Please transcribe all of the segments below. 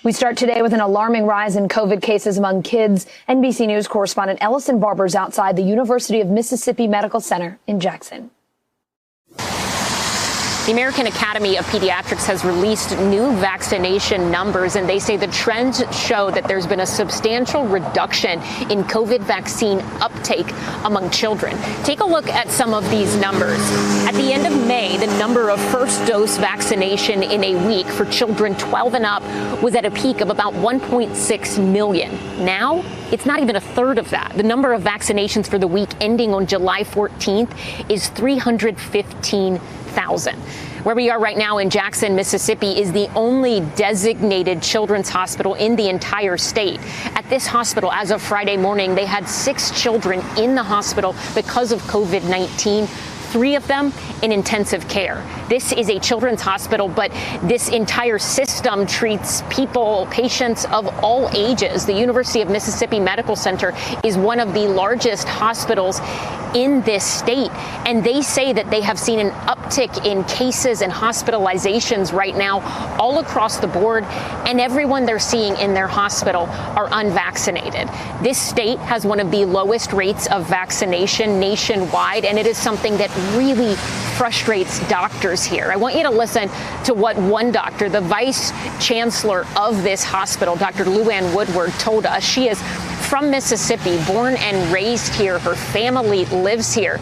We start today with an alarming rise in COVID cases among kids. NBC News correspondent Ellison Barber is outside the University of Mississippi Medical Center in Jackson. The American Academy of Pediatrics has released new vaccination numbers, and they say the trends show that there's been a substantial reduction in COVID vaccine uptake among children. Take a look at some of these numbers. At the end of May, the number of first dose vaccination in a week for children 12 and up was at a peak of about 1.6 million. Now, it's not even a third of that. The number of vaccinations for the week ending on July 14th is 315,000. Where we are right now in Jackson, Mississippi, is the only designated children's hospital in the entire state. At this hospital, as of Friday morning, they had 6 children in the hospital because of COVID-19. 3 of them in intensive care. This is a children's hospital, but this entire system treats patients of all ages. The University of Mississippi Medical Center is one of the largest hospitals in this state, and they say that they have seen an uptick in cases and hospitalizations right now all across the board, and everyone they're seeing in their hospital are unvaccinated. This state has one of the lowest rates of vaccination nationwide, and it is something that really frustrates doctors here. I want you to listen to what one doctor, the vice chancellor of this hospital, Dr. Luann Woodward, told us. She is from Mississippi, born and raised here. Her family lives here.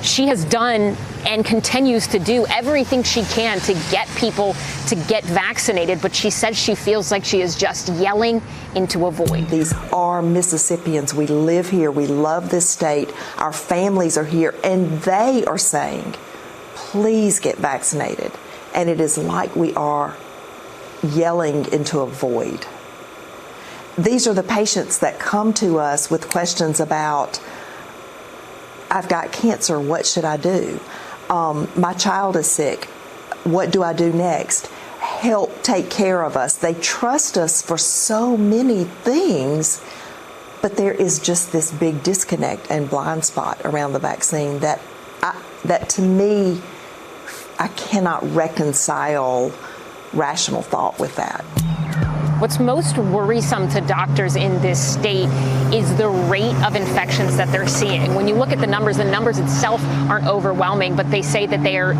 She has done and continues to do everything she can to get people to get vaccinated, but she says she feels like she is just yelling into a void. These are Mississippians. We live here. We love this state. Our families are here, and they are saying, please get vaccinated. And it is like we are yelling into a void. These are the patients that come to us with questions about, I've got cancer, what should I do? My child is sick, what do I do next? Help take care of us. They trust us for so many things, but there is just this big disconnect and blind spot around the vaccine that to me, I cannot reconcile rational thought with that. What's most worrisome to doctors in this state is the rate of infections that they're seeing. When you look at the numbers itself aren't overwhelming, but they say that they are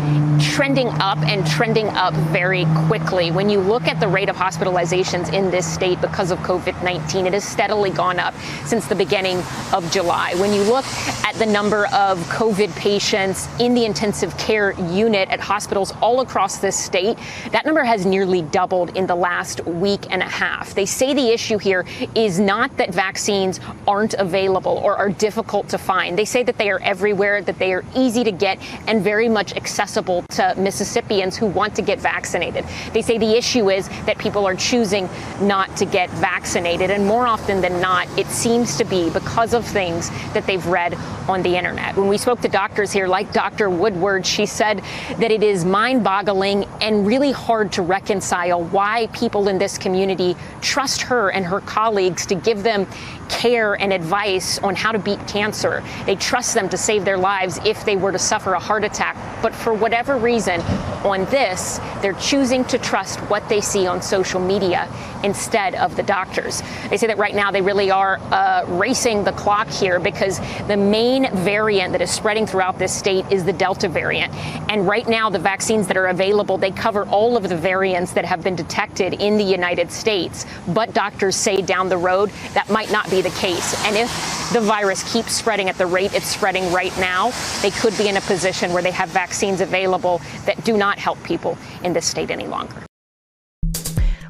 trending up and trending up very quickly. When you look at the rate of hospitalizations in this state because of COVID-19, it has steadily gone up since the beginning of July. When you look at the number of COVID patients in the intensive care unit at hospitals all across this state, that number has nearly doubled in the last week and a half. They say the issue here is not that vaccines aren't available or are difficult to find. They say that they are everywhere, that they are easy to get and very much accessible to Mississippians who want to get vaccinated. They say the issue is that people are choosing not to get vaccinated, and more often than not, it seems to be because of things that they've read on the internet. When we spoke to doctors here, like Dr. Woodward, she said that it is mind-boggling and really hard to reconcile why people in this community trust her and her colleagues to give them care and advice on how to beat cancer. They trust them to save their lives if they were to suffer a heart attack. But for whatever reason, on this, they're choosing to trust what they see on social media instead of the doctors. They say that right now they really are racing the clock here because the main variant that is spreading throughout this state is the Delta variant. And right now, the vaccines that are available, they cover all of the variants that have been detected in the United States. But doctors say down the road that might not be the case. And if the virus keeps spreading at the rate it's spreading right now, they could be in a position where they have vaccines available that do not help people in this state any longer.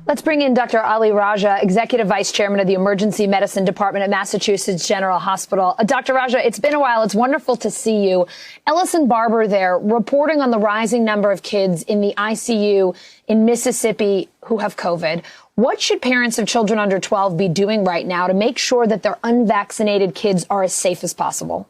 Let's bring in Dr. Ali Raja, Executive Vice Chairman of the Emergency Medicine Department at Massachusetts General Hospital. Dr. Raja, it's been a while. It's wonderful to see you. Ellison Barber there reporting on the rising number of kids in the ICU in Mississippi who have COVID. What should parents of children under 12 be doing right now to make sure that their unvaccinated kids are as safe as possible?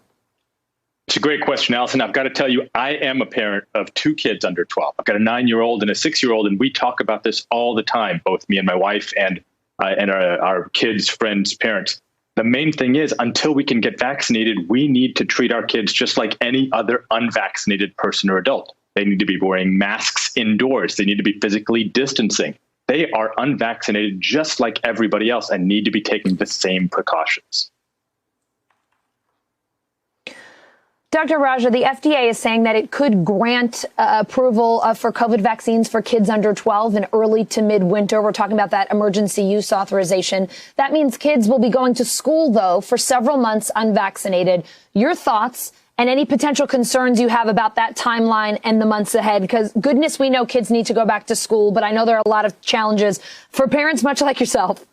It's a great question, Allison. I've got to tell you, I am a parent of 2 kids under 12. I've got a 9-year-old and a 6-year-old, and we talk about this all the time, both me and my wife and our kids, friends, parents. The main thing is, until we can get vaccinated, we need to treat our kids just like any other unvaccinated person or adult. They need to be wearing masks indoors. They need to be physically distancing. they are unvaccinated just like everybody else and need to be taking the same precautions. Dr. Raja, the FDA is saying that it could grant approval for COVID vaccines for kids under 12 in early to midwinter. We're talking about that emergency use authorization. That means kids will be going to school, though, for several months unvaccinated. Your thoughts and any potential concerns you have about that timeline and the months ahead? Because goodness, we know kids need to go back to school, but I know there are a lot of challenges for parents much like yourself.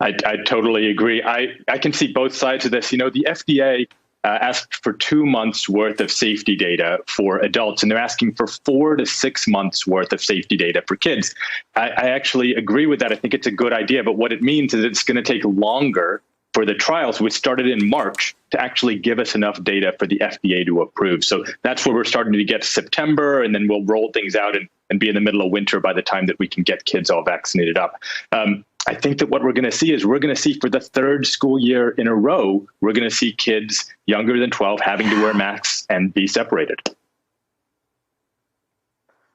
I totally agree. I can see both sides of this. You know, the FDA asked for 2 months worth of safety data for adults, and they're asking for 4 to 6 months worth of safety data for kids. I actually agree with that. I think it's a good idea, but what it means is it's going to take longer for the trials, which started in March, to actually give us enough data for the FDA to approve. So that's where we're starting to get September, and then we'll roll things out and be in the middle of winter by the time that we can get kids all vaccinated up. I think that what we're going to see is we're going to see for the third school year in a row, we're going to see kids younger than 12 having to wear masks and be separated.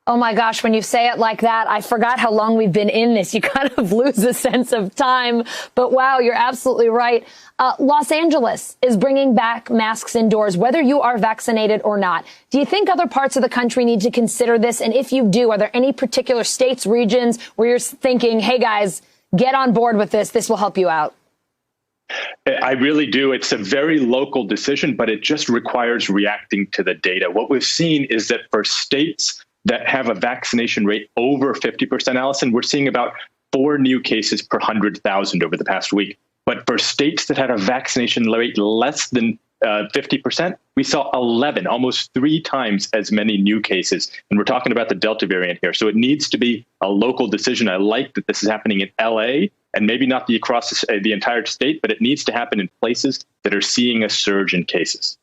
Oh, my gosh, when you say it like that, I forgot how long we've been in this. You kind of lose a sense of time. But wow, you're absolutely right. Los Angeles is bringing back masks indoors, whether you are vaccinated or not. Do you think other parts of the country need to consider this? And if you do, are there any particular states, regions where you're thinking, hey, guys, get on board with this. This will help you out? I really do. It's a very local decision, but it just requires reacting to the data. What we've seen is that for states that have a vaccination rate over 50%, Allison, we're seeing about 4 new cases per 100,000 over the past week. But for states that had a vaccination rate less than 50%, we saw 11, almost 3 times as many new cases. And we're talking about the Delta variant here. So it needs to be a local decision. I like that this is happening in LA and maybe not across the entire state, but it needs to happen in places that are seeing a surge in cases.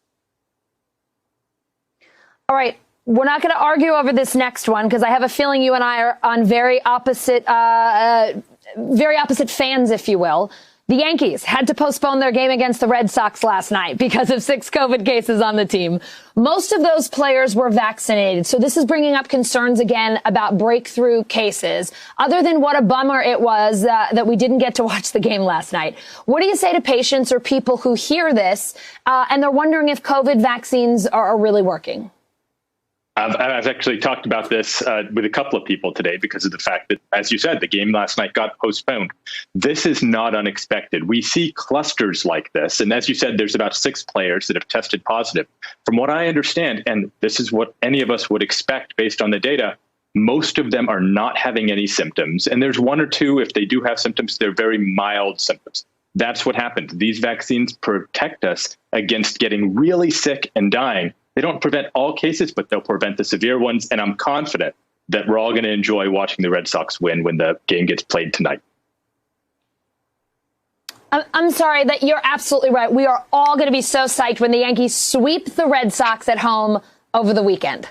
All right. We're not going to argue over this next one because I have a feeling you and I are on very opposite fans, if you will. The Yankees had to postpone their game against the Red Sox last night because of 6 COVID cases on the team. Most of those players were vaccinated. So this is bringing up concerns again about breakthrough cases, other than what a bummer it was that we didn't get to watch the game last night. What do you say to patients or people who hear this and they're wondering if COVID vaccines are really working? I've actually talked about this with a couple of people today because of the fact that, as you said, the game last night got postponed. This is not unexpected. We see clusters like this. And as you said, there's about 6 players that have tested positive. From what I understand, and this is what any of us would expect based on the data, most of them are not having any symptoms. And there's 1 or 2, if they do have symptoms, they're very mild symptoms. That's what happened. These vaccines protect us against getting really sick and dying. They don't prevent all cases, but they'll prevent the severe ones. And I'm confident that we're all going to enjoy watching the Red Sox win when the game gets played tonight. I'm sorry, that you're absolutely right. We are all going to be so psyched when the Yankees sweep the Red Sox at home over the weekend.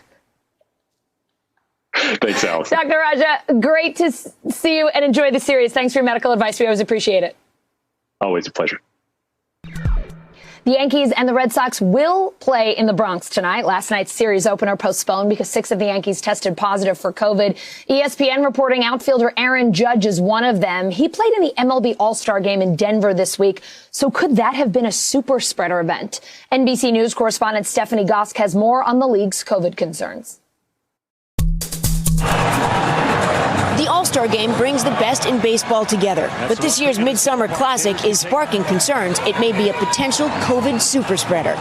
Thanks, Allison. Dr. Raja, great to see you and enjoy the series. Thanks for your medical advice. We always appreciate it. Always a pleasure. The Yankees and the Red Sox will play in the Bronx tonight. Last night's series opener postponed because 6 of the Yankees tested positive for COVID. ESPN reporting outfielder Aaron Judge is one of them. He played in the MLB All-Star game in Denver this week. So could that have been a super spreader event? NBC News correspondent Stephanie Gosk has more on the league's COVID concerns. The All-Star Game brings the best in baseball together, but this year's Midsummer Classic is sparking concerns it may be a potential COVID super spreader.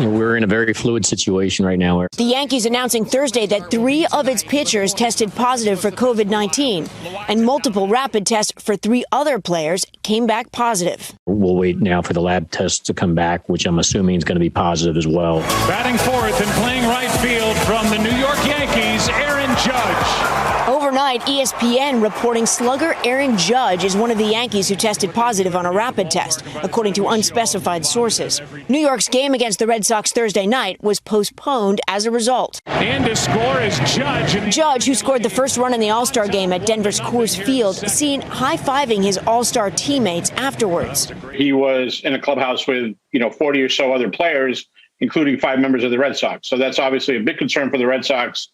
We're in a very fluid situation right now. The Yankees announcing Thursday that 3 of its pitchers tested positive for COVID-19, and multiple rapid tests for 3 other players came back positive. We'll wait now for the lab tests to come back, which I'm assuming is going to be positive as well. Batting fourth and playing right field from the New York Yankees, Aaron Judge. Overnight, ESPN reporting slugger Aaron Judge is one of the Yankees who tested positive on a rapid test, according to unspecified sources. New York's game against the Red Sox Thursday night was postponed as a result. And to score is Judge. Judge, who scored the first run in the All-Star game at Denver's Coors Field, seen high-fiving his All-Star teammates afterwards. He was in a clubhouse with, 40 or so other players, including 5 members of the Red Sox. So that's obviously a big concern for the Red Sox.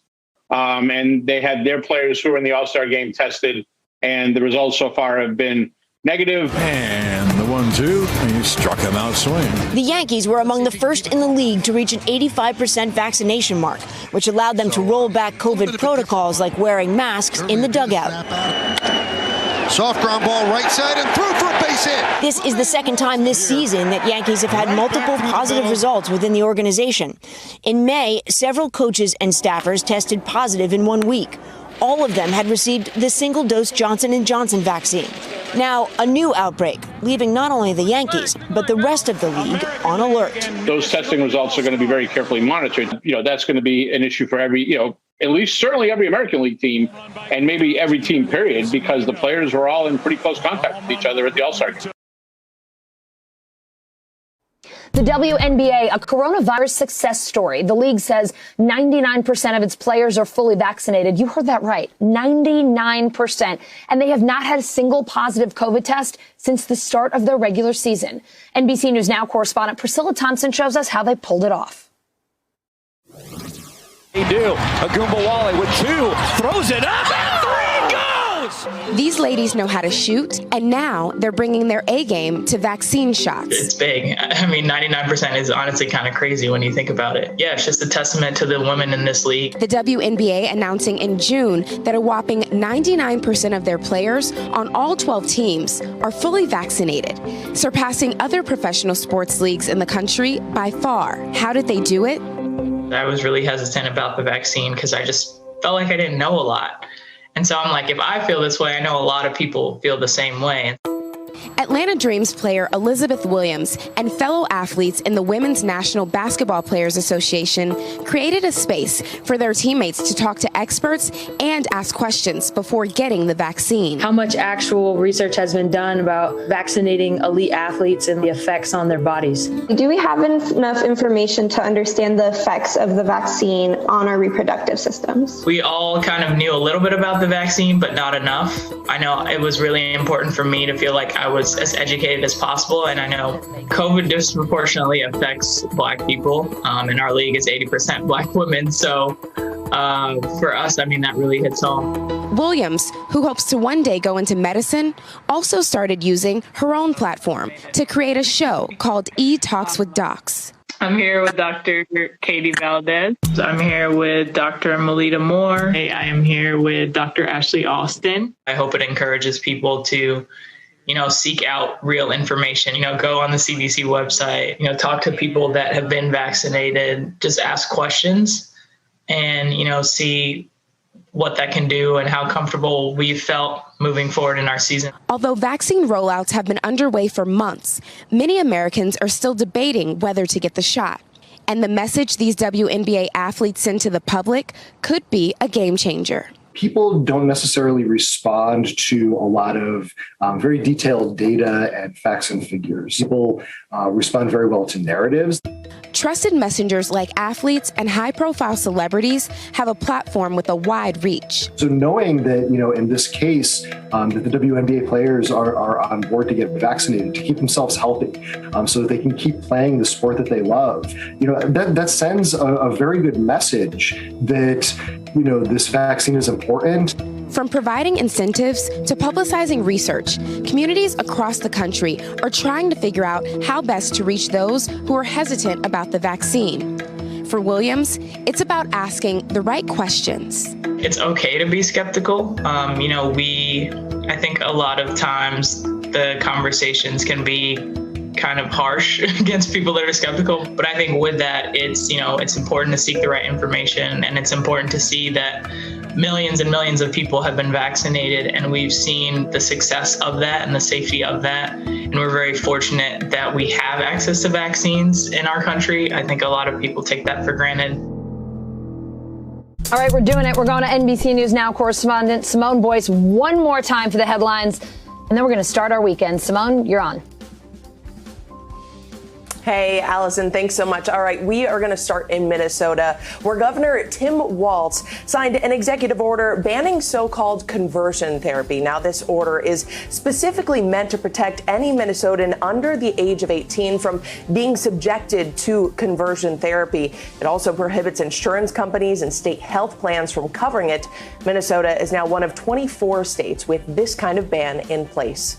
and they had their players who were in the All-Star game tested, and the results so far have been negative. And the 1-2, he struck him out swing. The Yankees were among the first in the league to reach an 85% vaccination mark, which allowed them to roll back COVID protocols like wearing masks in the dugout. Soft ground ball right side and through for a base hit. This is the second time this season that Yankees have had multiple positive results within the organization. In May, several coaches and staffers tested positive in 1 week. All of them had received the single-dose Johnson & Johnson vaccine. Now, a new outbreak, leaving not only the Yankees, but the rest of the league on alert. Those testing results are going to be very carefully monitored. That's going to be an issue for every, at least certainly every American League team, and maybe every team, period, because the players were all in pretty close contact with each other at the All-Star game. The WNBA, a coronavirus success story. The league says 99% of its players are fully vaccinated. You heard that right, 99%. And they have not had a single positive COVID test since the start of their regular season. NBC News Now correspondent Priscilla Thompson shows us how they pulled it off. They do. Agumbawale with 2, throws it up, and 3 goes! These ladies know how to shoot, and now they're bringing their A game to vaccine shots. It's big. I mean, 99% is honestly kind of crazy when you think about it. Yeah, it's just a testament to the women in this league. The WNBA announcing in June that a whopping 99% of their players on all 12 teams are fully vaccinated, surpassing other professional sports leagues in the country by far. How did they do it? I was really hesitant about the vaccine because I just felt like I didn't know a lot. And so I'm like, if I feel this way, I know a lot of people feel the same way. Atlanta Dreams player Elizabeth Williams and fellow athletes in the Women's National Basketball Players Association created a space for their teammates to talk to experts and ask questions before getting the vaccine. How much actual research has been done about vaccinating elite athletes and the effects on their bodies? Do we have enough information to understand the effects of the vaccine on our reproductive systems? We all kind of knew a little bit about the vaccine, but not enough. I know it was really important for me to feel like I was as educated as possible. And I know COVID disproportionately affects Black people. In our league, it's 80% Black women. So for us, I mean, that really hits home. Williams, who hopes to one day go into medicine, also started using her own platform to create a show called E-Talks with Docs. I'm here with Dr. Katie Valdez. I'm here with Dr. Melita Moore. Hey, I am here with Dr. Ashley Austin. I hope it encourages people to seek out real information, go on the CDC website, talk to people that have been vaccinated, just ask questions and, see what that can do and how comfortable we felt moving forward in our season. Although vaccine rollouts have been underway for months, many Americans are still debating whether to get the shot. And the message these WNBA athletes send to the public could be a game changer. People don't necessarily respond to a lot of very detailed data and facts and figures. People respond very well to narratives. Trusted messengers like athletes and high-profile celebrities have a platform with a wide reach. So knowing that, in this case, that the WNBA players are on board to get vaccinated, to keep themselves healthy, so that they can keep playing the sport that they love, that sends a very good message that, this vaccine is important. From providing incentives to publicizing research, communities across the country are trying to figure out how best to reach those who are hesitant about the vaccine. For Williams, it's about asking the right questions. It's okay to be skeptical. I think a lot of times the conversations can be kind of harsh against people that are skeptical. But I think with that, it's important to seek the right information, and it's important to see that millions and millions of people have been vaccinated, and we've seen the success of that and the safety of that. And we're very fortunate that we have access to vaccines in our country. I think a lot of people take that for granted. All right, we're doing it. We're going to NBC News Now correspondent Simone Boyce one more time for the headlines, and then we're going to start our weekend. Simone, you're on. Hey, Allison, thanks so much. All right, we are going to start in Minnesota, where Governor Tim Walz signed an executive order banning so-called conversion therapy. Now, this order is specifically meant to protect any Minnesotan under the age of 18 from being subjected to conversion therapy. It also prohibits insurance companies and state health plans from covering it. Minnesota is now one of 24 states with this kind of ban in place.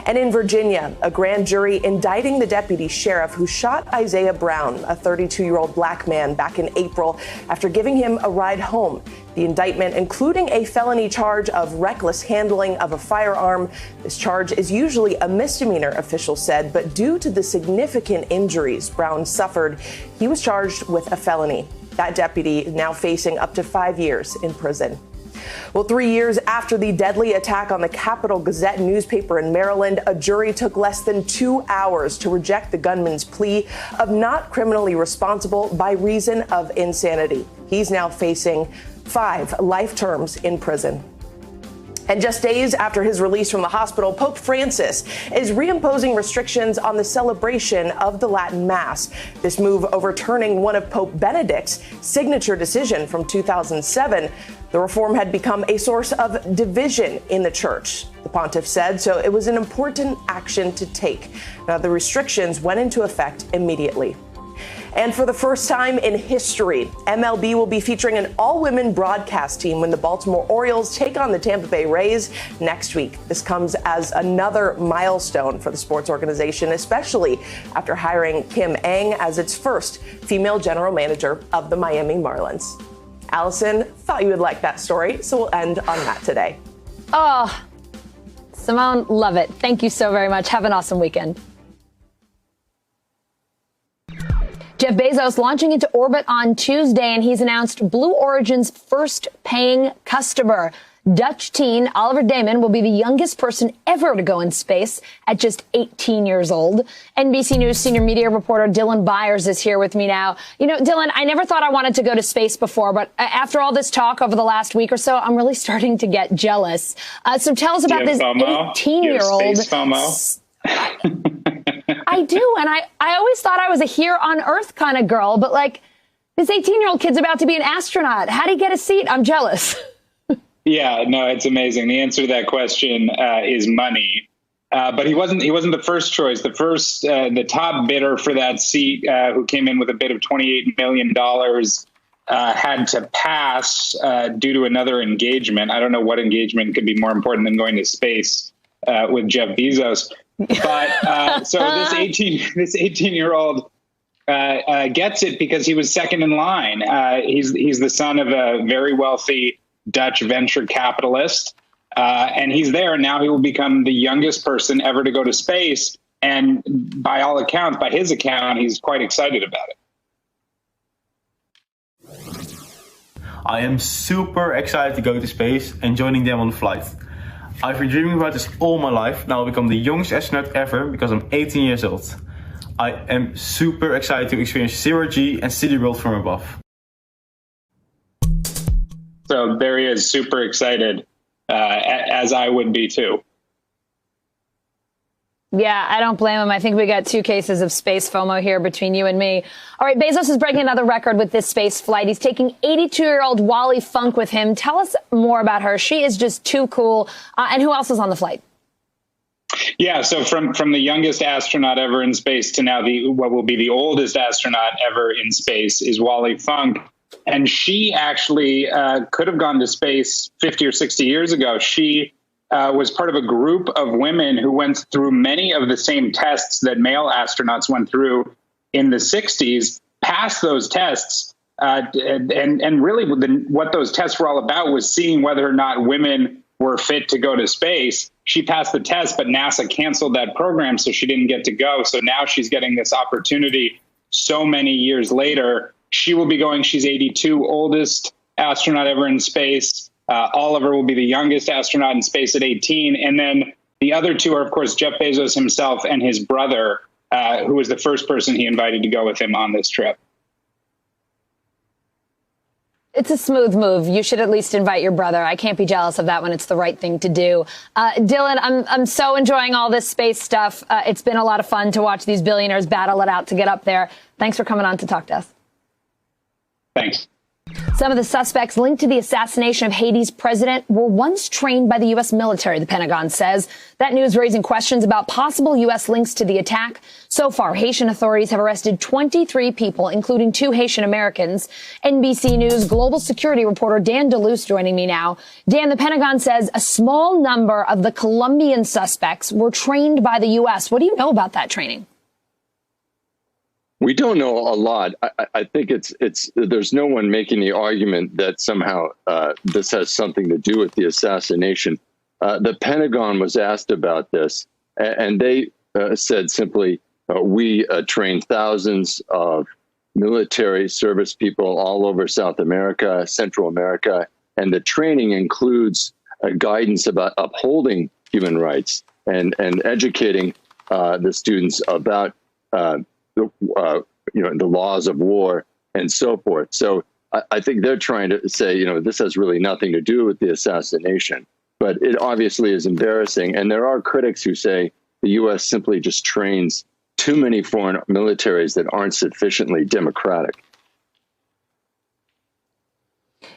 And in Virginia, a grand jury indicting the deputy sheriff who shot Isaiah Brown, a 32-year-old black man, back in April after giving him a ride home. The indictment, including a felony charge of reckless handling of a firearm. This charge is usually a misdemeanor, officials said, but due to the significant injuries Brown suffered, he was charged with a felony. That deputy is now facing up to 5 years in prison. Well, 3 years after the deadly attack on the Capital Gazette newspaper in Maryland, a jury took less than 2 hours to reject the gunman's plea of not criminally responsible by reason of insanity. He's now facing 5 life terms in prison. And just days after his release from the hospital, Pope Francis is reimposing restrictions on the celebration of the Latin Mass. This move overturning one of Pope Benedict's signature decision from 2007. The reform had become a source of division in the church, the pontiff said, so it was an important action to take. Now, the restrictions went into effect immediately. And for the first time in history, MLB will be featuring an all-women broadcast team when the Baltimore Orioles take on the Tampa Bay Rays next week. This comes as another milestone for the sports organization, especially after hiring Kim Ng as its first female general manager of the Miami Marlins. Allison, thought you would like that story, so we'll end on that today. Oh, Simone, love it. Thank you so very much. Have an awesome weekend. Jeff Bezos launching into orbit on Tuesday, and he's announced Blue Origin's first paying customer. Dutch teen Oliver Damon will be the youngest person ever to go in space at just 18 years old. NBC News senior media reporter Dylan Byers is here with me now. You know, Dylan, I never thought I wanted to go to space before, but after all this talk over the last week or so, I'm really starting to get jealous. So tell us about this 18-year-old. I do, and I always thought I was a here on Earth kind of girl, but like this 18-year-old kid's about to be an astronaut. How do you get a seat? I'm jealous. Yeah, no, it's amazing. The answer to that question is money. But he wasn't the first choice. The top bidder for that seat, who came in with a bid of $28 million, had to pass due to another engagement. I don't know what engagement could be more important than going to space with Jeff Bezos. But so this 18-year-old gets it because he was second in line. He's the son of a very wealthy Dutch venture capitalist, and he's there. Now he will become the youngest person ever to go to space. And by all accounts, by his account, he's quite excited about it. I am super excited to go to space and joining them on the flight. I've been dreaming about this all my life. Now I'll become the youngest astronaut ever because I'm 18 years old. I am super excited to experience zero-G and see the world from above. So there he is, super excited, as I would be too. Yeah, I don't blame him. I think we got 2 cases of space FOMO here between you and me. All right, Bezos is breaking another record with this space flight. He's taking 82-year-old Wally Funk with him. Tell us more about her. She is just too cool. And who else is on the flight? Yeah, so from the youngest astronaut ever in space to now what will be the oldest astronaut ever in space is Wally Funk. And she actually could have gone to space 50 or 60 years ago. She was part of a group of women who went through many of the same tests that male astronauts went through in the 60s, passed those tests. And really what those tests were all about was seeing whether or not women were fit to go to space. She passed the test, but NASA canceled that program, so she didn't get to go. So now she's getting this opportunity so many years later. She will be going. She's 82, oldest astronaut ever in space. Oliver will be the youngest astronaut in space at 18. And then the other 2 are, of course, Jeff Bezos himself and his brother, who was the first person he invited to go with him on this trip. It's a smooth move. You should at least invite your brother. I can't be jealous of that when it's the right thing to do. Dylan, I'm so enjoying all this space stuff. It's been a lot of fun to watch these billionaires battle it out to get up there. Thanks for coming on to talk to us. Thanks. Some of the suspects linked to the assassination of Haiti's president were once trained by the U.S. military, the Pentagon says. That news raising questions about possible U.S. links to the attack. So far, Haitian authorities have arrested 23 people, including 2 Haitian Americans. NBC News global security reporter Dan DeLuce joining me now. Dan, the Pentagon says a small number of the Colombian suspects were trained by the U.S. What do you know about that training? We don't know a lot. I think there's no one making the argument that somehow this has something to do with the assassination. The Pentagon was asked about this, and they said simply, we trained thousands of military service people all over South America, Central America, and the training includes guidance about upholding human rights and educating the students about the laws of war and so forth. So I think they're trying to say, this has really nothing to do with the assassination, but it obviously is embarrassing. And there are critics who say the U.S. simply just trains too many foreign militaries that aren't sufficiently democratic.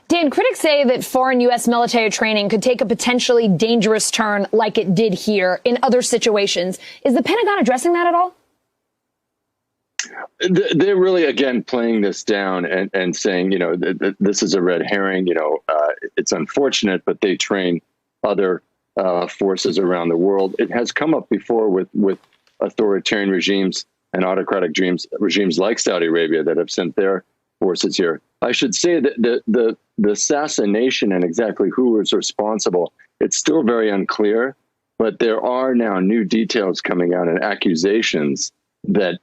Dan, critics say that foreign U.S. military training could take a potentially dangerous turn like it did here in other situations. Is the Pentagon addressing that at all? They're really, again, playing this down and saying, this is a red herring. It's unfortunate, but they train other forces around the world. It has come up before with authoritarian regimes and autocratic regimes like Saudi Arabia that have sent their forces here. I should say that the assassination and exactly who was responsible, it's still very unclear, but there are now new details coming out and accusations that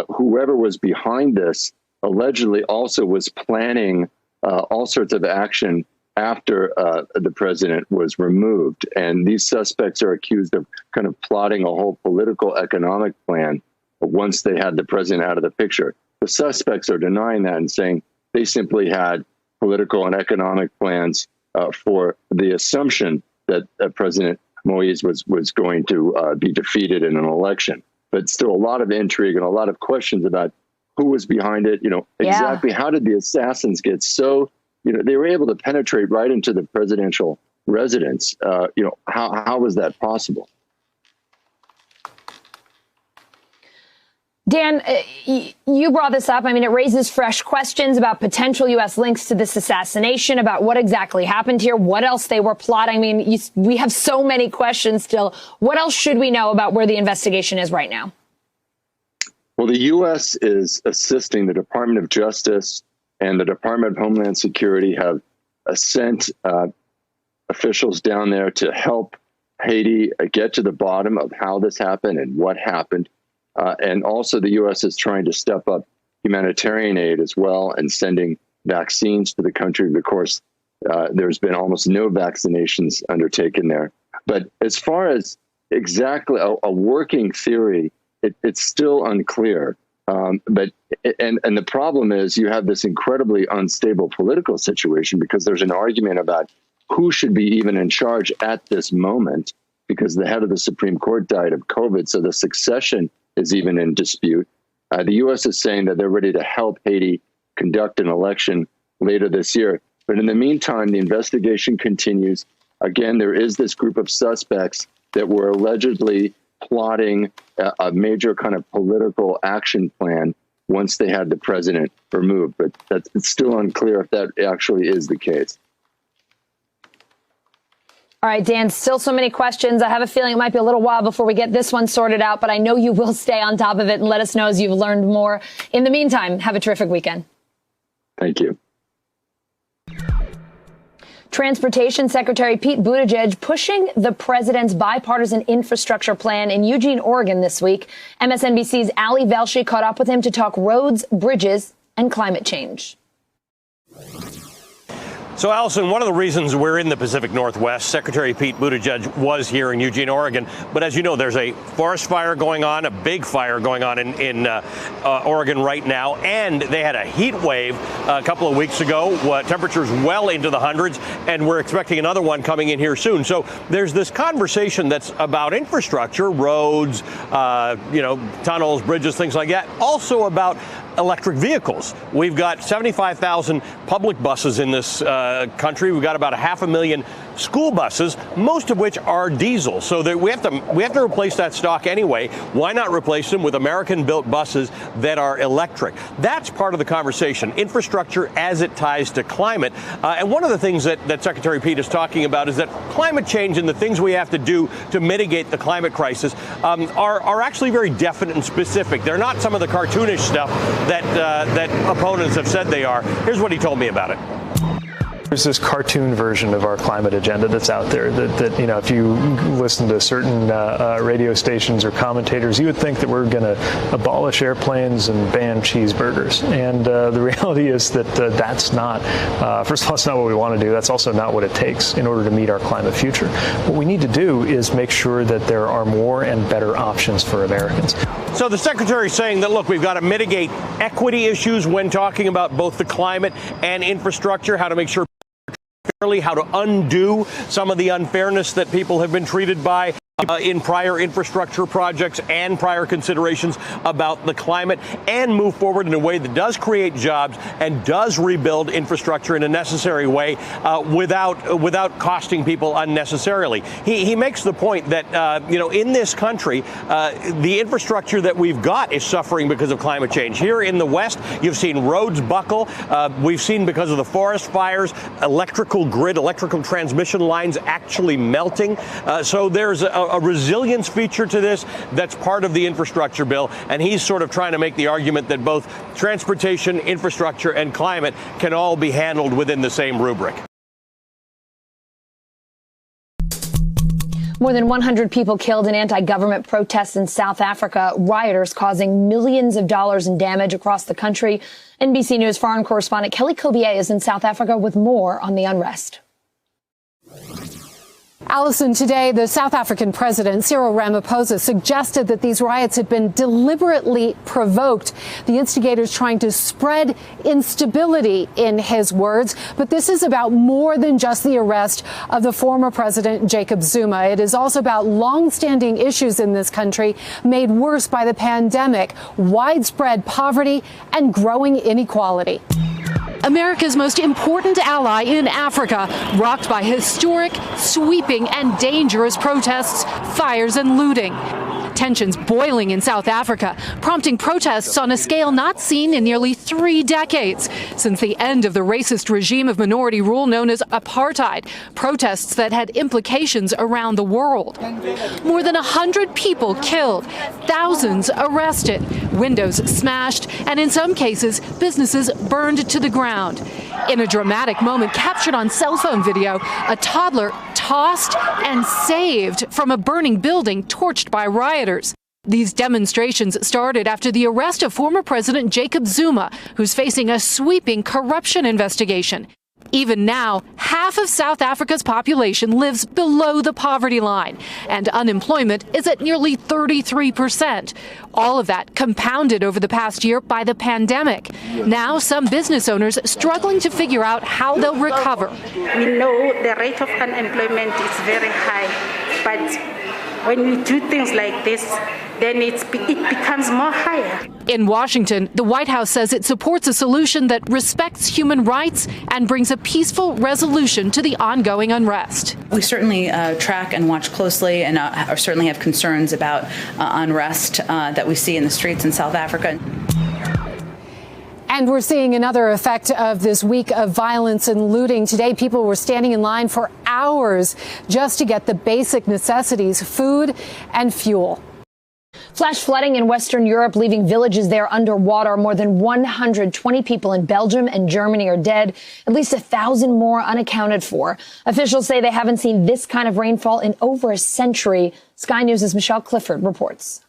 whoever was behind this allegedly also was planning all sorts of action after the president was removed. And these suspects are accused of kind of plotting a whole political economic plan once they had the president out of the picture. The suspects are denying that and saying they simply had political and economic plans for the assumption that President Moïse was going to be defeated in an election. But still a lot of intrigue and a lot of questions about who was behind it. Exactly how did the assassins get so, they were able to penetrate right into the presidential residence. How was that possible? Dan, you brought this up. I mean, it raises fresh questions about potential U.S. links to this assassination, about what exactly happened here, what else they were plotting. I mean, we have so many questions still. What else should we know about where the investigation is right now? Well, the U.S. is assisting the Department of Justice and the Department of Homeland Security have sent officials down there to help Haiti get to the bottom of how this happened and what happened. And also the U.S. is trying to step up humanitarian aid as well and sending vaccines to the country. Of course, there's been almost no vaccinations undertaken there. But as far as exactly a working theory, it's still unclear. But the problem is you have this incredibly unstable political situation because there's an argument about who should be even in charge at this moment because the head of the Supreme Court died of COVID. So the succession is even in dispute. The U.S. is saying that they're ready to help Haiti conduct an election later this year. But in the meantime, the investigation continues. Again, there is this group of suspects that were allegedly plotting a major kind of political action plan once they had the president removed. But it's still unclear if that actually is the case. All right, Dan, still so many questions. I have a feeling it might be a little while before we get this one sorted out, but I know you will stay on top of it and let us know as you've learned more. In the meantime, have a terrific weekend. Thank you. Transportation Secretary Pete Buttigieg pushing the president's bipartisan infrastructure plan in Eugene, Oregon this week. MSNBC's Ali Velshi caught up with him to talk roads, bridges, and climate change. So, Allison, one of the reasons we're in the Pacific Northwest, Secretary Pete Buttigieg was here in Eugene, Oregon. But as you know, there's a forest fire going on, a big fire going on in Oregon right now. And they had a heat wave a couple of weeks ago, temperatures well into the hundreds. And we're expecting another one coming in here soon. So there's this conversation that's about infrastructure, roads, tunnels, bridges, things like that. Also about electric vehicles. We've got 75,000 public buses in this country. We've got about 500,000 school buses, most of which are diesel. So that we have to replace that stock anyway. Why not replace them with American-built buses that are electric? That's part of the conversation, infrastructure as it ties to climate. And one of the things that Secretary Pete is talking about is that climate change and the things we have to do to mitigate the climate crisis are actually very definite and specific. They're not some of the cartoonish stuff that opponents have said they are. Here's what he told me about it. There's this cartoon version of our climate agenda that's out there that if you listen to certain radio stations or commentators, you would think that we're going to abolish airplanes and ban cheeseburgers. And the reality is that that's not, first of all, it's not what we want to do. That's also not what it takes in order to meet our climate future. What we need to do is make sure that there are more and better options for Americans. So the Secretary is saying that, look, we've got to mitigate equity issues when talking about both the climate and infrastructure, how to make sure how to undo some of the unfairness that people have been treated by in prior infrastructure projects and prior considerations about the climate, and move forward in a way that does create jobs and does rebuild infrastructure in a necessary way without costing people unnecessarily. He makes the point that, in this country, the infrastructure that we've got is suffering because of climate change. Here in the West, you've seen roads buckle. We've seen, because of the forest fires, electrical transmission lines actually melting. So there's a resilience feature to this that's part of the infrastructure bill, and he's sort of trying to make the argument that both transportation, infrastructure, and climate can all be handled within the same rubric. More than 100 people killed in anti-government protests in South Africa, rioters causing millions of dollars in damage across the country. NBC News foreign correspondent Kelly Cobier is in South Africa with more on the unrest. Allison, today, the South African president, Cyril Ramaphosa, suggested that these riots had been deliberately provoked, the instigators trying to spread instability, in his words. But this is about more than just the arrest of the former president, Jacob Zuma. It is also about longstanding issues in this country made worse by the pandemic, widespread poverty, and growing inequality. America's most important ally in Africa, rocked by historic, sweeping, and dangerous protests, fires, and looting. Tensions boiling in South Africa, prompting protests on a scale not seen in nearly 3 decades, since the end of the racist regime of minority rule known as apartheid, protests that had implications around the world. More than 100 people killed, thousands arrested, windows smashed, and in some cases, businesses burned to the ground. In a dramatic moment captured on cell phone video, a toddler tossed and saved from a burning building torched by rioters. These demonstrations started after the arrest of former President Jacob Zuma, who's facing a sweeping corruption investigation. Even now, half of South Africa's population lives below the poverty line, and unemployment is at nearly 33%. All of that compounded over the past year by the pandemic. Now, some business owners struggling to figure out how they'll recover. We know the rate of unemployment is very high, but when we do things like this, then it becomes more higher. In Washington, the White House says it supports a solution that respects human rights and brings a peaceful resolution to the ongoing unrest. We certainly track and watch closely and certainly have concerns about unrest that we see in the streets in South Africa. And we're seeing another effect of this week of violence and looting. Today, people were standing in line for hours just to get the basic necessities, food and fuel. Flash flooding in Western Europe, leaving villages there underwater. More than 120 people in Belgium and Germany are dead. At least 1,000 more unaccounted for. Officials say they haven't seen this kind of rainfall in over a century. Sky News' Michelle Clifford reports.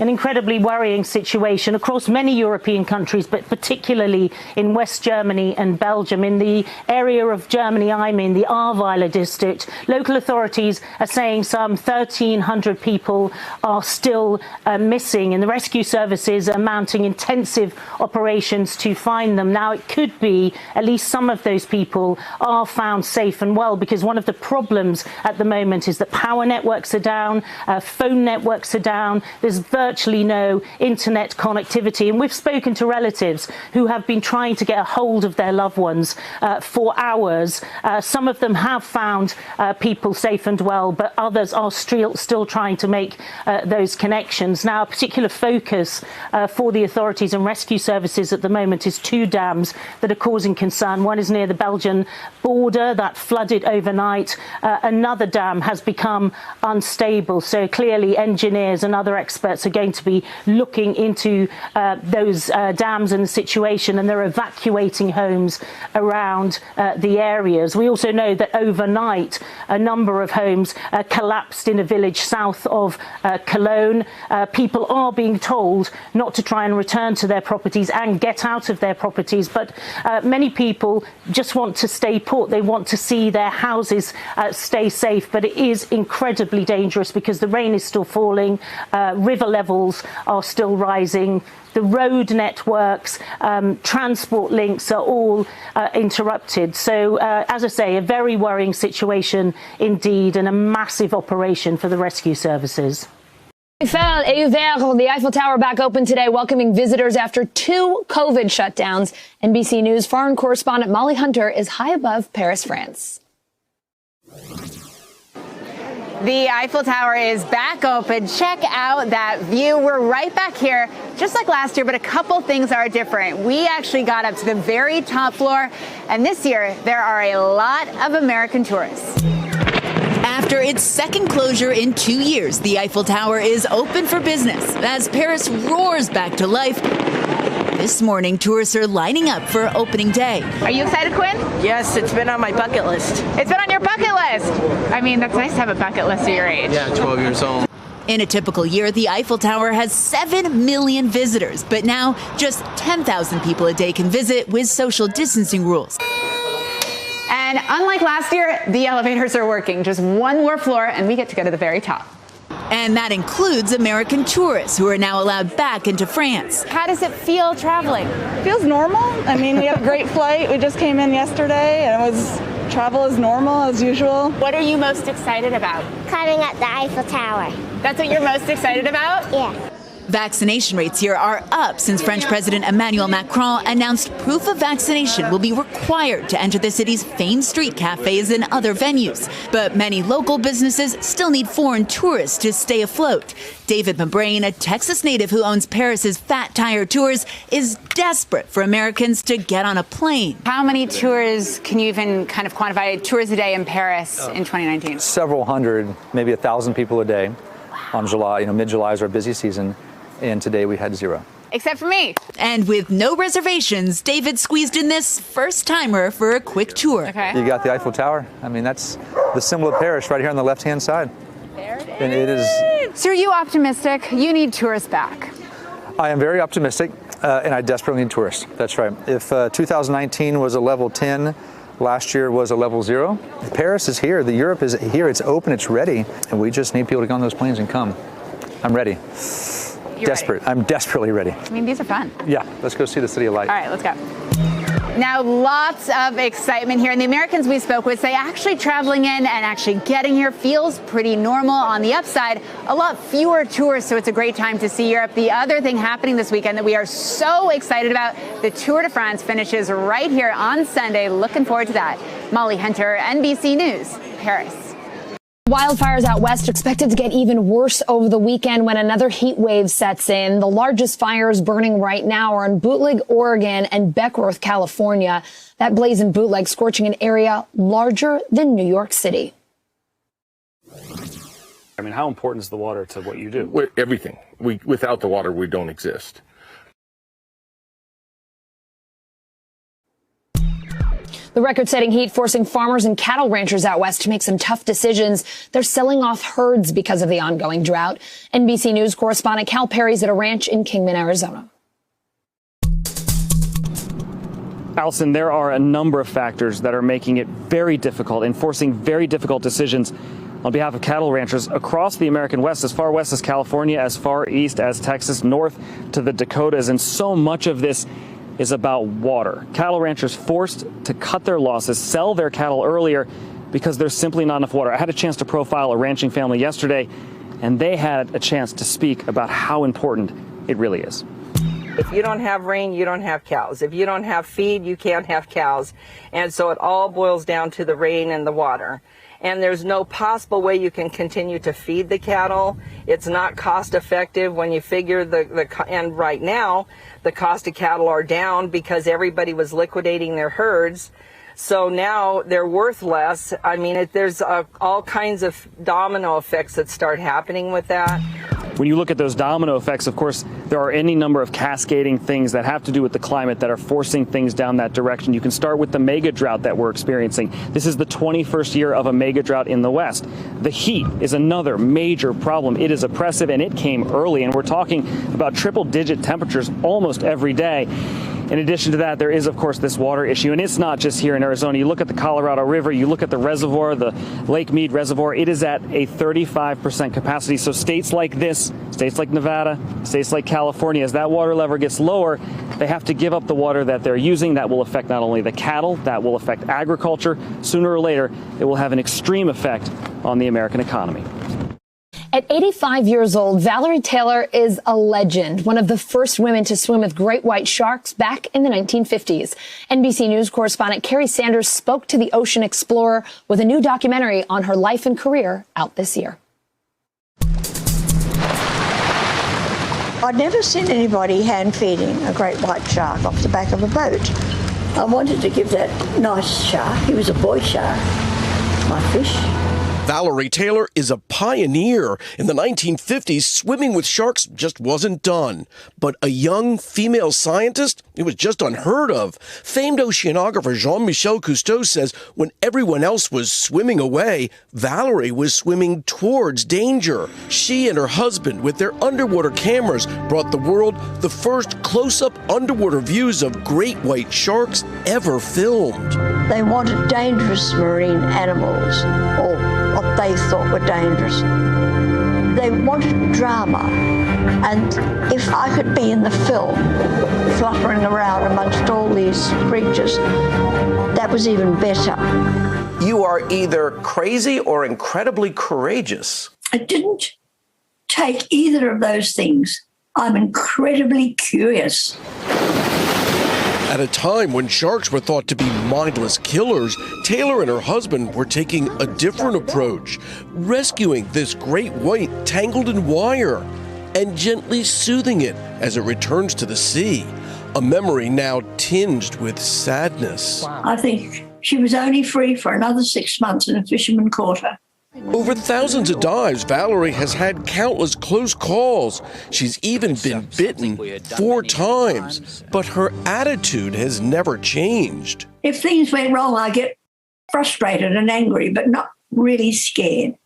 an incredibly worrying situation across many European countries, but particularly in West Germany and Belgium. In the area of Germany I'm in, the Ahrweiler district, local authorities are saying some 1,300 people are still missing, and the rescue services are mounting intensive operations to find them. Now, it could be at least some of those people are found safe and well, because one of the problems at the moment is that power networks are down, phone networks are down, there's virtually no internet connectivity. And we've spoken to relatives who have been trying to get a hold of their loved ones for hours. Some of them have found people safe and well, but others are still trying to make those connections. Now, a particular focus for the authorities and rescue services at the moment is two dams that are causing concern. One is near the Belgian border that flooded overnight. Another dam has become unstable. So clearly engineers and other experts are going to be looking into those dams and the situation, and they're evacuating homes around the areas. We also know that overnight a number of homes collapsed in a village south of Cologne. People are being told not to try and return to their properties and get out of their properties, but many people just want to stay put. They want to see their houses stay safe, but it is incredibly dangerous because the rain is still falling, river levels are still rising, the road networks, transport links are all interrupted. So, as I say, a very worrying situation indeed, and a massive operation for the rescue services. Eiffel est ouvert. The Eiffel Tower back open today, welcoming visitors after 2 COVID shutdowns. NBC News foreign correspondent Molly Hunter is high above Paris, France. The Eiffel Tower is back open. Check out that view. We're right back here, just like last year, but a couple things are different. We actually got up to the very top floor, and this year there are a lot of American tourists. After its second closure in 2 years, the Eiffel Tower is open for business as Paris roars back to life. This morning, tourists are lining up for opening day. Are you excited, Quinn? Yes, it's been on my bucket list. It's been on your bucket list. I mean, that's nice to have a bucket list at your age. Yeah, 12 years old. In a typical year, the Eiffel Tower has 7 million visitors, but now just 10,000 people a day can visit with social distancing rules. And unlike last year, the elevators are working. Just one more floor, and we get to go to the very top. And that includes American tourists who are now allowed back into France. How does it feel traveling? Feels normal. I mean, we have a great flight. We just came in yesterday, and it was travel as normal as usual. What are you most excited about? Climbing up the Eiffel Tower. That's what you're most excited about? Yeah. Vaccination rates here are up since French President Emmanuel Macron announced proof of vaccination will be required to enter the city's famed street cafes and other venues. But many local businesses still need foreign tourists to stay afloat. David Mabrain, a Texas native who owns Paris's Fat Tire Tours, is desperate for Americans to get on a plane. How many tours can you even kind of quantify tours a day in Paris in 2019? Several hundred, maybe 1,000 people a day. On July, mid-July is our busy season. And today we had 0. Except for me. And with no reservations, David squeezed in this first-timer for a quick tour. Okay. You got the Eiffel Tower. I mean, that's the symbol of Paris right here on the left-hand side. There it is. And it is. So are you optimistic? You need tourists back. I am very optimistic, and I desperately need tourists. That's right. If 2019 was a level 10, last year was a level 0. Paris is here. Europe is here. It's open. It's ready. And we just need people to get on those planes and come. I'm ready. Desperate. I'm desperately ready. I mean, these are fun. Yeah, let's go see the City of Light. All right, let's go. Now, lots of excitement here. And the Americans we spoke with say actually traveling in and actually getting here feels pretty normal. On the upside, a lot fewer tourists, so it's a great time to see Europe. The other thing happening this weekend that we are so excited about, the Tour de France finishes right here on Sunday. Looking forward to that. Molly Hunter, NBC News, Paris. Wildfires out west expected to get even worse over the weekend when another heat wave sets in. The largest fires burning right now are in Bootleg, Oregon and Beckworth, California. That blaze in Bootleg scorching an area larger than New York City. I mean, how important is the water to what you do? Everything. Without the water, we don't exist. The The record-setting heat forcing farmers and cattle ranchers out west to make some tough decisions. They're selling off herds because of the ongoing drought. NBC News correspondent Cal Perry's at a ranch in Kingman, Arizona. Allison, there are a number of factors that are making it very difficult and forcing very difficult decisions on behalf of cattle ranchers across the American West, as far west as California, as far east as Texas, north to the Dakotas. And so much of this is about water. Cattle ranchers forced to cut their losses, sell their cattle earlier because there's simply not enough water. I had a chance to profile a ranching family yesterday, and they had a chance to speak about how important it really is. If you don't have rain, you don't have cows. If you don't have feed, you can't have cows. And so it all boils down to the rain and the water. And there's no possible way you can continue to feed the cattle. It's not cost effective when you figure and right now the cost of cattle are down because everybody was liquidating their herds. So now they're worth less. I mean, there's all kinds of domino effects that start happening with that. When you look at those domino effects, of course, there are any number of cascading things that have to do with the climate that are forcing things down that direction. You can start with the mega drought that we're experiencing. This is the 21st year of a mega drought in the West. The heat is another major problem. It is oppressive, and it came early, and we're talking about triple-digit temperatures almost every day. In addition to that, there is, of course, this water issue, and it's not just here in Arizona. You look at the Colorado River, you look at the reservoir, the Lake Mead Reservoir, it is at a 35% capacity. So states like this, states like Nevada, states like California, as that water level gets lower, they have to give up the water that they're using. That will affect not only the cattle, that will affect agriculture. Sooner or later, it will have an extreme effect on the American economy. At 85 years old, Valerie Taylor is a legend, one of the first women to swim with great white sharks back in the 1950s. NBC News correspondent Carrie Sanders spoke to the ocean explorer with a new documentary on her life and career out this year. I'd never seen anybody hand feeding a great white shark off the back of a boat. I wanted to give that nice shark, he was a boy shark, my fish. Valerie Taylor is a pioneer. In the 1950s, swimming with sharks just wasn't done. But a young female scientist, it was just unheard of. Famed oceanographer Jean-Michel Cousteau says when everyone else was swimming away, Valerie was swimming towards danger. She and her husband, with their underwater cameras, brought the world the first close-up underwater views of great white sharks ever filmed. They wanted dangerous marine animals, or what they thought were dangerous. They wanted drama, and if I could be in the film, fluttering around amongst all these creatures, that was even better. You are either crazy or incredibly courageous. I didn't take either of those things. I'm incredibly curious. At a time when sharks were thought to be mindless killers, Taylor and her husband were taking a different approach, rescuing this great white tangled in wire and gently soothing it as it returns to the sea, a memory now tinged with sadness. I think she was only free for another 6 months and a fisherman caught her. Over thousands of dives, Valerie has had countless close calls. She's even been bitten 4 times, but her attitude has never changed. If things went wrong, I get frustrated and angry, but not really scared.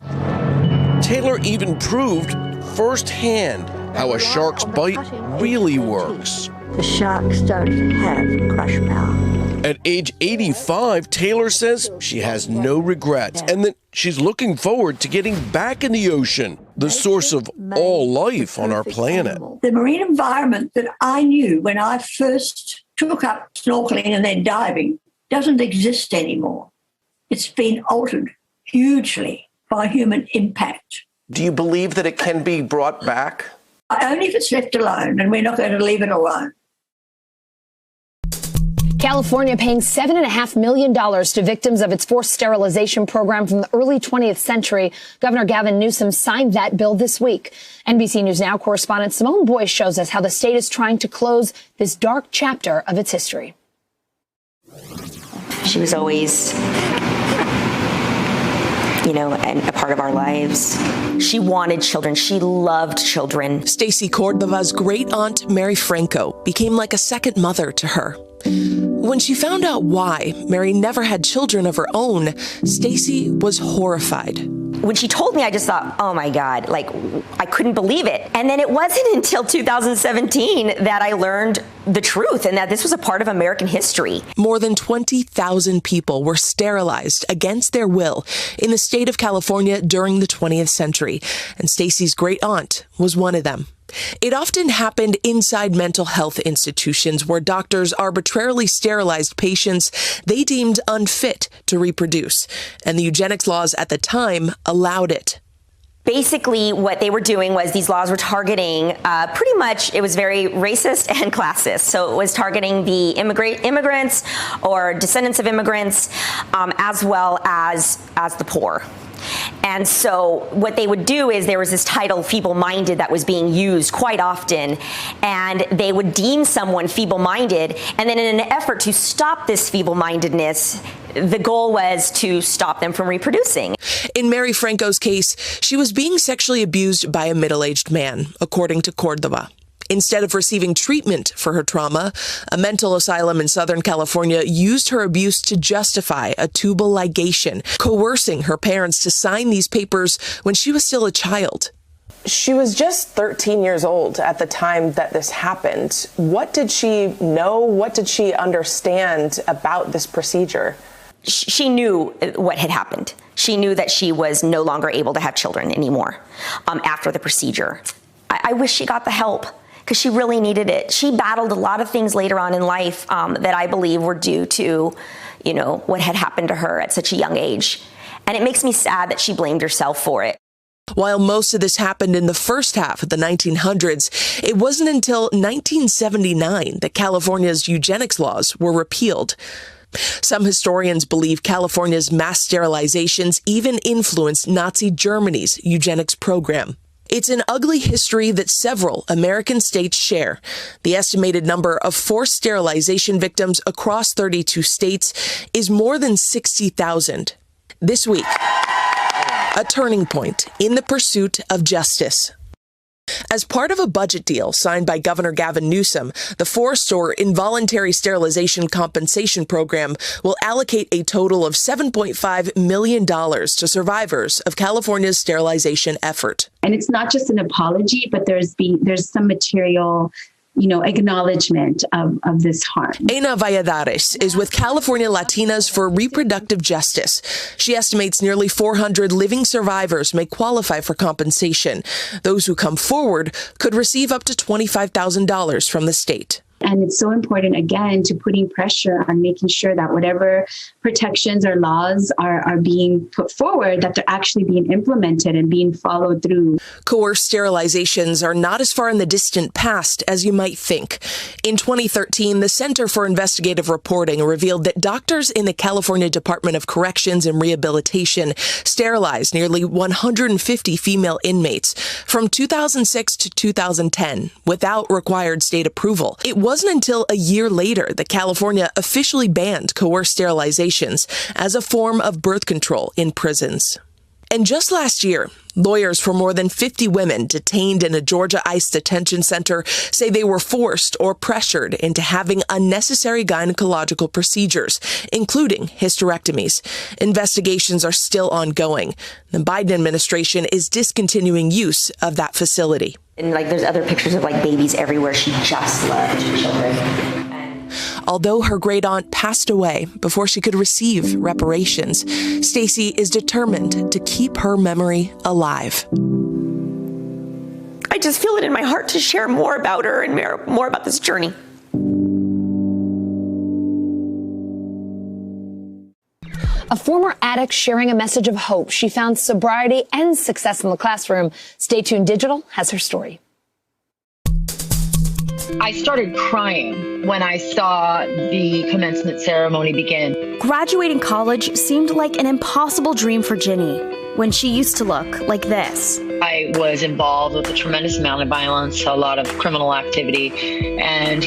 Taylor even proved firsthand how a shark's bite really works. The sharks don't have crush power. At age 85, Taylor says she has no regrets and that she's looking forward to getting back in the ocean, the source of all life on our planet. The marine environment that I knew when I first took up snorkeling and then diving doesn't exist anymore. It's been altered hugely by human impact. Do you believe that it can be brought back? Only if it's left alone, and we're not going to leave it alone. California paying $7.5 million to victims of its forced sterilization program from the early 20th century. Governor Gavin Newsom signed that bill this week. NBC News Now correspondent Simone Boyce shows us how the state is trying to close this dark chapter of its history. She was always, a part of our lives. She wanted children. She loved children. Stacy Cordova's great aunt, Mary Franco, became like a second mother to her. When she found out why Mary never had children of her own, Stacy was horrified. When she told me, I just thought, oh my God, like, I couldn't believe it. And then it wasn't until 2017 that I learned the truth and that this was a part of American history. More than 20,000 people were sterilized against their will in the state of California during the 20th century, and Stacy's great aunt was one of them. It often happened inside mental health institutions where doctors arbitrarily sterilized patients they deemed unfit to reproduce, and the eugenics laws at the time allowed it. Basically, what they were doing was these laws were targeting pretty much, it was very racist and classist. So it was targeting the immigrants or descendants of immigrants, as well as the poor. And so what they would do is there was this title feeble-minded that was being used quite often, and they would deem someone feeble-minded, and then in an effort to stop this feeble-mindedness, the goal was to stop them from reproducing. In Mary Franco's case, she was being sexually abused by a middle-aged man, according to Cordova. Instead of receiving treatment for her trauma, a mental asylum in Southern California used her abuse to justify a tubal ligation, coercing her parents to sign these papers when she was still a child. She was just 13 years old at the time that this happened. What did she know? What did she understand about this procedure? She knew what had happened. She knew that she was no longer able to have children anymore after the procedure. I wish she got the help, because she really needed it. She battled a lot of things later on in life that I believe were due to, what had happened to her at such a young age. And it makes me sad that she blamed herself for it. While most of this happened in the first half of the 1900s, it wasn't until 1979 that California's eugenics laws were repealed. Some historians believe California's mass sterilizations even influenced Nazi Germany's eugenics program. It's an ugly history that several American states share. The estimated number of forced sterilization victims across 32 states is more than 60,000. This week, a turning point in the pursuit of justice. As part of a budget deal signed by Governor Gavin Newsom, the forced or involuntary sterilization compensation program will allocate a total of $7.5 million to survivors of California's sterilization effort. And it's not just an apology, but there's some material, acknowledgement of this harm. Ana Valladares is with California Latinas for Reproductive Justice. She estimates nearly 400 living survivors may qualify for compensation. Those who come forward could receive up to $25,000 from the state. And it's so important, again, to putting pressure on making sure that whatever protections or laws are being put forward, that they're actually being implemented and being followed through. Coerced sterilizations are not as far in the distant past as you might think. In 2013, the Center for Investigative Reporting revealed that doctors in the California Department of Corrections and Rehabilitation sterilized nearly 150 female inmates from 2006 to 2010 without required state approval. It wasn't until a year later that California officially banned coerced sterilizations as a form of birth control in prisons. And just last year, lawyers for more than 50 women detained in a Georgia ICE detention center say they were forced or pressured into having unnecessary gynecological procedures, including hysterectomies. Investigations are still ongoing. The Biden administration is discontinuing use of that facility. And there's other pictures of babies everywhere. She just loved children. Although her great aunt passed away before she could receive reparations, Stacy is determined to keep her memory alive. I just feel it in my heart to share more about her and more about this journey. A former addict sharing a message of hope. She found sobriety and success in the classroom. Stay tuned. Digital has her story. I started crying when I saw the commencement ceremony begin. Graduating college seemed like an impossible dream for Ginny. when she used to look like this. I was involved with a tremendous amount of violence, a lot of criminal activity. And,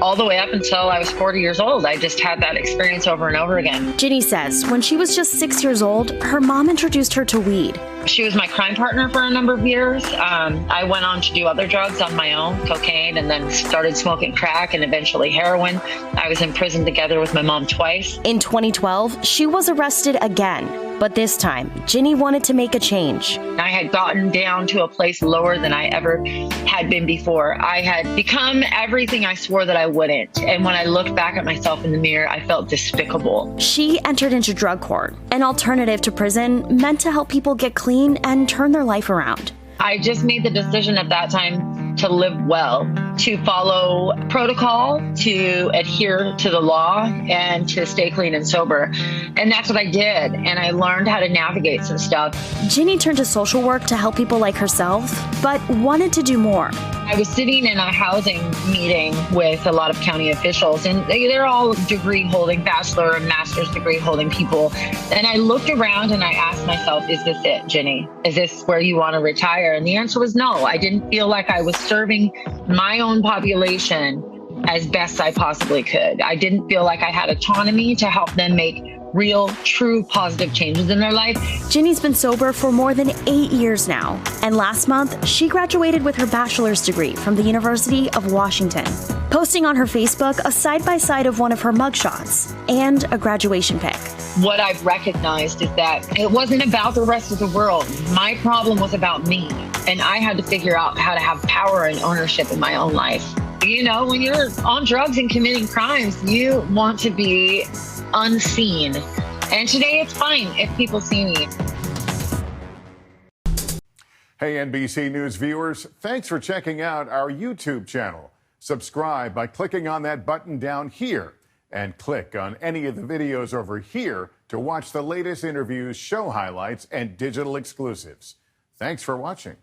all the way up until I was 40 years old, I just had that experience over and over again. Ginny says when she was just 6 years old, her mom introduced her to weed. She was my crime partner for a number of years. I went on to do other drugs on my own, cocaine, and then started smoking crack and eventually heroin. I was in prison together with my mom twice. In 2012, she was arrested again. But this time, Ginny wanted to make a change. I had gotten down to a place lower than I ever had been before. I had become everything I swore that I wouldn't. And when I looked back at myself in the mirror, I felt despicable. She entered into drug court, an alternative to prison meant to help people get clean and turn their life around. I just made the decision at that time to live well, to follow protocol, to adhere to the law, and to stay clean and sober. And that's what I did. And I learned how to navigate some stuff. Ginny turned to social work to help people like herself, but wanted to do more. I was sitting in a housing meeting with a lot of county officials, and they're all degree holding, bachelor and master's degree holding people. And I looked around and I asked myself, is this it, Ginny? Is this where you want to retire? And the answer was no. I didn't feel like I was serving my own population as best I possibly could. I didn't feel like I had autonomy to help them make real, true, positive changes in their life. Ginny's been sober for more than 8 years now. And last month, she graduated with her bachelor's degree from the University of Washington, posting on her Facebook a side-by-side of one of her mugshots and a graduation pic. What I've recognized is that it wasn't about the rest of the world. My problem was about me. And I had to figure out how to have power and ownership in my own life. When you're on drugs and committing crimes, you want to be unseen. And today it's fine if people see me. Hey, NBC News viewers, thanks for checking out our YouTube channel. Subscribe by clicking on that button down here and click on any of the videos over here to watch the latest interviews, show highlights, and digital exclusives. Thanks for watching.